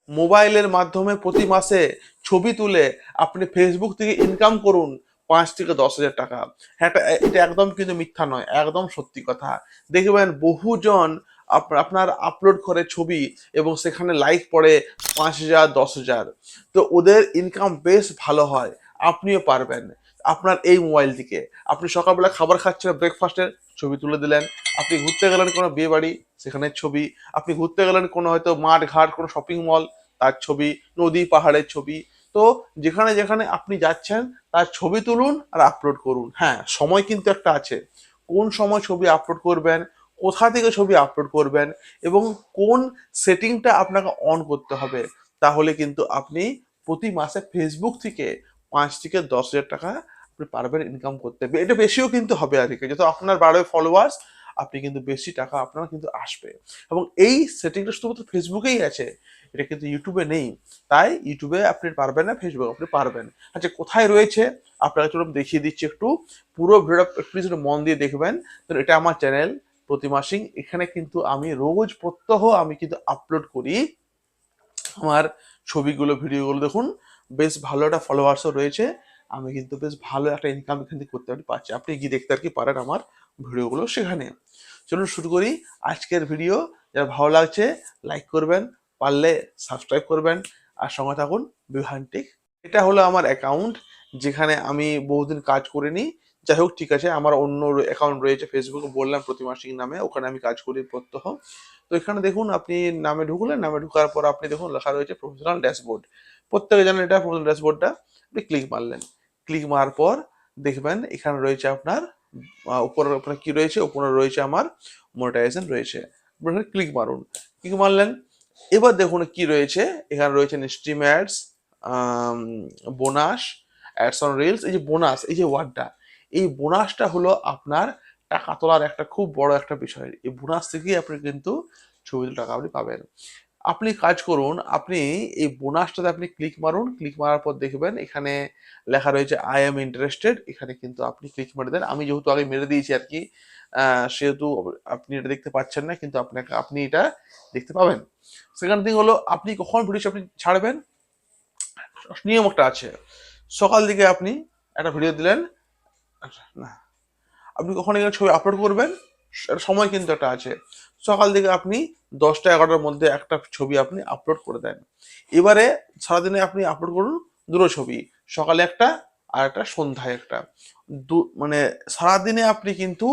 মোবাইলের মাধ্যমে প্রতি মাসে ছবি তুলে আপনি ফেসবুক থেকে ইনকাম করুন 5 থেকে 10 হাজার টাকা। হ্যাঁ, এটা একদম কিন্তু মিথ্যা নয়, একদম সত্যি কথা। দেখবেন বহুজন আপনার আপলোড করে ছবি এবং সেখানে লাইক পড়ে 5 হাজার 10 হাজার। তো ওদের ইনকাম বেশ ভালো হয়, আপনিও পারবেন। আপনার এই মোবাইল থেকে আপনি সকালবেলা খাবার খাচ্ছেন, ব্রেকফাস্টের ছবি তুলে দিলেন। আপনি ঘুরতে গেলেন কোনো বিয়ে বাড়ি, সেখানে ছবি। আপনি ঘুরতে গেলেন কোনো হয়তো মাঠ ঘাট, কোনো শপিং মল, তার ছবি। নদী পাহাড়ের ছবি। তো যেখানে যেখানে আপনি যাচ্ছেন তার ছবি তুলুন আর আপলোড করুন। হ্যাঁ, সময় কিন্তু একটা আছে, কোন সময় ছবি আপলোড করবেন, কোথা থেকে ছবি আপলোড করবেন এবং কোন সেটিংটা আপনাকে অন করতে হবে। তাহলে কিন্তু আপনি প্রতি মাসে ফেসবুক থেকে 5 থেকে 10 হাজার টাকা আপনি পারবেন ইনকাম করতে। এটা বেশিও কিন্তু হবে আর কি, যত আপনার বাড়বে ফলোয়ার্স, আপনি কিন্তু বেশি টাকা আপনার কিন্তু আসবে। এবং এই সেটিংটা শুধুমাত্র ফেসবুকেই আছে, এটা কিন্তু ইউটিউবে নেই। তাই ইউটিউবে আপনি পারবেন না, ফেসবুক আপনি পারবেন। আচ্ছা, কোথায় রয়েছে আপনাকে চলুন দেখিয়ে দিচ্ছি একটু। পুরো ভিডিওটা একটু মন দিয়ে দেখবেন। তো এটা আমার চ্যানেল প্রতিমা সিং। এখানে কিন্তু আমি রোজ প্রত্যহ আমি কিন্তু আপলোড করি আমার ছবিগুলো, ভিডিওগুলো। দেখুন বেশ ভালো একটা ফলোয়ার্সও রয়েছে। আমি কিন্তু বেশ ভালো একটা ইনকাম এখান থেকে করতে পারছি। আপনি গিয়ে দেখতে আর কি পারেন আমার ভিডিওগুলো সেখানে। চলুন শুরু করি আজকের ভিডিও। যারা ভালো লাগছে লাইক করবেন, পারলে সাবস্ক্রাইব করবেন, আর সঙ্গে থাকুন বিহানটিক। এটা হলো আমার অ্যাকাউন্ট, যেখানে আমি বহুদিন কাজ করিনি। যাই হোক, ঠিক আছে, আমার অন্য অ্যাকাউন্ট রয়েছে ফেসবুকে, বললাম প্রতিমা সিং নামে, ওখানে আমি কাজ করি প্রত্যহ। তো এখানে দেখুন, আপনি নামে ঢুকলেন, নামে ঢুকার পর আপনি দেখুন লেখা রয়েছে প্রফেশনাল ড্যাশবোর্ড। প্রত্যেকে জানেন এটা প্রফেশনাল ড্যাশবোর্ডটা। আপনি ক্লিক মারলেন, ক্লিক মারার পর দেখবেন এখানে রয়েছে আপনার উপরে আপনার কি রয়েছে, উপরে রয়েছে আমার মনিটাইজেশন রয়েছে। আপনি ক্লিক মারুন, ক্লিক মারলেন। এবার দেখুন কি রয়েছে, এখানে রয়েছে stream ads, bonus, ads on reels. এই যে বোনাস, এই যে ওয়ার্ডটা, এই বোনাসটা হলো আপনার টাকা তোলার একটা খুব বড় একটা বিষয়। এই বোনাস থেকেই আপনি কিন্তু ছবি টাকা আপনি পাবেন। আপনি কাজ করুন, আপনি এই বোনাসটাতে আপনি ক্লিক মারুন, ক্লিক মারার পর দেখবেন এখানে লেখা রয়েছে আই এম ইন্টারেস্টেড। এখানে কিন্তু আপনি ক্লিক মেরে দেন। আমি যেহেতু আগে মেরে দিয়েছি আর কি, সেহেতু আপনি এটা দেখতে পাচ্ছেন না, কিন্তু আপনি এটা দেখতে পাবেন। সেকেন্ড থিং হলো, আপনি কখন ভিডিও আপনি ছাড়বেন, নিয়ম একটা আছে। সকাল দিকে আপনি একটা ভিডিও দিলেন, না, আপনি কখন এখানে ছবি আপলোড করবেন সময় কিন্তু একটা আছে। সকাল থেকে আপনি 10টা 11টার মধ্যে একটা ছবি আপনি আপলোড করে দেন। এবারে সারাদিনে আপনি আপলোড করুন দুটো ছবি, সকালে একটা আর একটা সন্ধ্যায় একটা। মানে সারাদিনে আপনি কিন্তু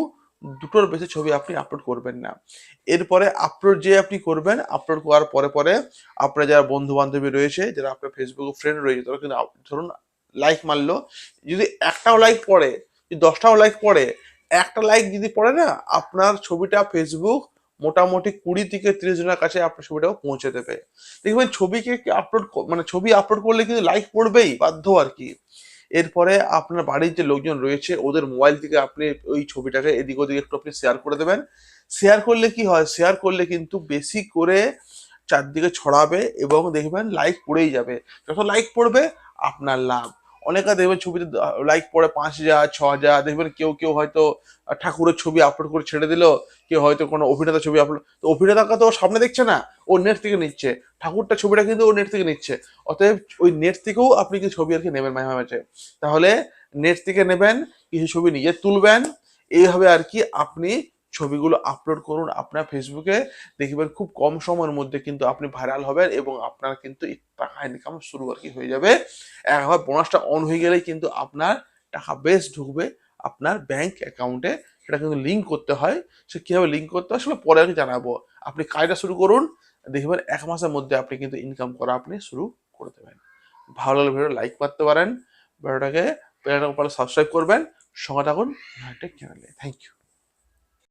দুটোর বেশি ছবি আপনি আপলোড করবেন না। এরপরে আপলোড যে আপনি করবেন, আপলোড করার পরে পরে আপনার যারা বন্ধু বান্ধবী রয়েছে, যারা আপনার ফেসবুক ফ্রেন্ড রয়েছে, তারা কিন্তু ধরুন লাইক মারলো, যদি একটাও লাইক পড়ে, যদি 10টাও লাইক পড়ে, একটা লাইক যদি পড়ে না, আপনার ছবিটা ফেসবুক মোটামুটি 20 থেকে 30 জনের কাছে আপনার ছবিটাও পৌঁছে দেবে। দেখবেন ছবিকে আপলোড, মানে ছবি আপলোড করলে কিন্তু লাইক পড়বেই বাধ্য আর কি। এরপরে আপনার বাড়ির যে লোকজন রয়েছে ওদের মোবাইল থেকে আপনি ওই ছবিটাকে এদিক ওদিক একটু আপনি শেয়ার করে দেবেন। শেয়ার করলে কি হয়, শেয়ার করলে কিন্তু বেশি করে চারদিকে ছড়াবে এবং দেখবেন লাইক পড়েই যাবে। যত লাইক পড়বে আপনার লাভ। অনেকে দেখবেন ছবিতে লাইক পড়ে 5 হাজার 6 হাজার। দেখবেন কেউ কেউ হয়তো ঠাকুরের ছবি আপলোড করে ছেড়ে দিল, কেউ হয়তো কোনো অভিনেতা ছবি আপলোড, তো অভিনেতাকে তো সামনে দেখছে না, ও নেট থেকে নিচ্ছে। ঠাকুরটা ছবিটা কিন্তু ও নেট থেকে নিচ্ছে। অতএব ওই নেট থেকেও আপনি কিছু ছবি আর কি নেবেন মাঝে মাঝে। তাহলে নেট থেকে নেবেন, কিছু ছবি নিজে তুলবেন। এইভাবে আর কি আপনি ছবিগুলো আপলোড করুন আপনার ফেসবুকে। দেখবেন খুব কম সময়ের মধ্যে কিন্তু আপনি ভাইরাল হবেন এবং আপনার কিন্তু টাকা ইনকাম শুরু আর কি হয়ে যাবে। একবার বোনাসটা অন হয়ে গেলেই কিন্তু আপনার টাকা বেশ ঢুকবে আপনার ব্যাংক অ্যাকাউন্টে। সেটা কিন্তু লিঙ্ক করতে হয়, সে কিভাবে লিঙ্ক করতে হয় সেটা পরে আমি জানাবো। আপনি কাজটা শুরু করুন, দেখবেন 1 মাসের মধ্যে আপনি কিন্তু ইনকাম করা আপনি শুরু করে দেবেন। ভালো লাগলে ভিডিও লাইক করতে পারেন, ভিডিওটাকে সাবস্ক্রাইব করবেন, সঙ্গে থাকুন চ্যানেলে। Thank you.